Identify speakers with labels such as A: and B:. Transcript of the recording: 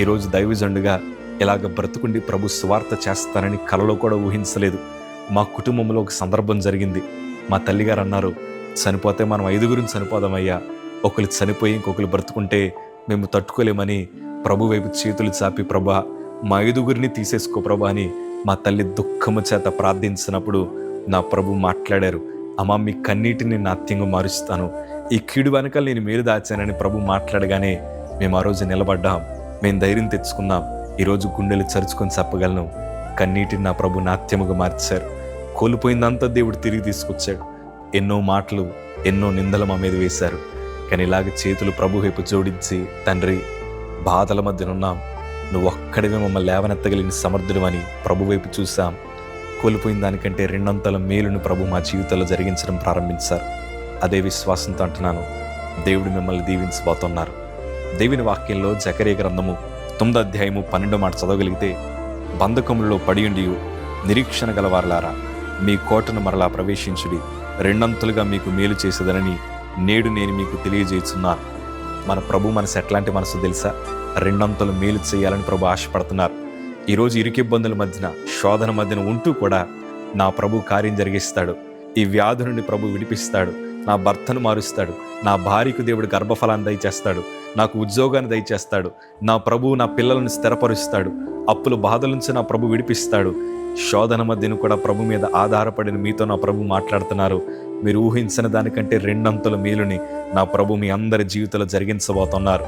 A: ఈరోజు దైవజనుడిగా ఇలాగ బ్రతుకుండి ప్రభు సువార్త చేస్తానని కలలో కూడా ఊహించలేదు. మా కుటుంబంలో ఒక సందర్భం జరిగింది. మా తల్లిగారు అన్నారు, చనిపోతే మనం 5 చనిపోదామయ్యా, ఒకరు చనిపోయి ఇంకొకరు బ్రతుకుంటే మేము తట్టుకోలేమని ప్రభు వైపు చేతులు చాపి, ప్రభా మా 5 తీసేసుకో ప్రభా అని మా తల్లి దుఃఖము చేత ప్రార్థించినప్పుడు నా ప్రభు మాట్లాడారు, అమ్మా మీ కన్నీటిని నాట్యంగా మారుస్తాను, ఈ కీడు వెనకాల నేను మేలు దాచానని ప్రభు మాట్లాడగానే మేము ఆ రోజు నిలబడ్డాం. మేము ధైర్యం తెచ్చుకున్నాం. ఈరోజు గుండెలు చరుచుకొని చెప్పగలను, కన్నీటిని నా ప్రభు నాట్యముగా మార్చారు. కోల్పోయిందంతా దేవుడు తిరిగి తీసుకొచ్చాడు. ఎన్నో మాటలు, ఎన్నో నిందలు మా మీద వేశారు. కానీ ఇలాగ చేతులు ప్రభు వైపు జోడించి, తండ్రి బాధల మధ్యనున్నాం, నువ్వు ఒక్కడివే మమ్మల్ని లేవనెత్తగలిగిన సమర్థుడమని ప్రభు వైపు చూసాం. కోల్పోయిన దానికంటే 2 మేలును ప్రభు మా జీవితంలో జరిగించడం ప్రారంభించారు. అదే విశ్వాసంతో అంటున్నాను, దేవుడు మిమ్మల్ని దీవించబోతున్నారు. దేవుని వాక్యంలో జకరియా గ్రంథము 9:12 చదవగలిగితే, బంధకములలో పడియుండి నిరీక్షణ గలవారలారా, మీ కోటను మరలా ప్రవేశించుడి, 2 మీకు మేలు చేసేదనని నేడు నేను మీకు తెలియజేస్తున్నాను. మన ప్రభు మనసు ఎట్లాంటి మనసు తెలుసా? 2 మేలు చేయాలని ప్రభు ఆశపడుతున్నారు. ఈరోజు ఇరుకిబ్బందుల మధ్యన, శోధన మధ్యన ఉంటూ కూడా నా ప్రభు కార్యం జరిగిస్తాడు. ఈ వ్యాధి నుండి ప్రభు విడిపిస్తాడు. నా భర్తను మారుస్తాడు. నా భార్యకు దేవుడు గర్భఫలాన్ని దయచేస్తాడు. నాకు ఉద్యోగాన్ని దయచేస్తాడు. నా ప్రభు నా పిల్లలను స్థిరపరుస్తాడు. అప్పుల బాధల నుంచి నా ప్రభు విడిపిస్తాడు. శోధన మధ్యను కూడా ప్రభు మీద ఆధారపడిన మీతో నా ప్రభు మాట్లాడుతున్నారు. మీరు ఊహించిన దానికంటే 2 మేలుని నా ప్రభు మీ అందరి జీవితంలో జరిగించబోతున్నారు.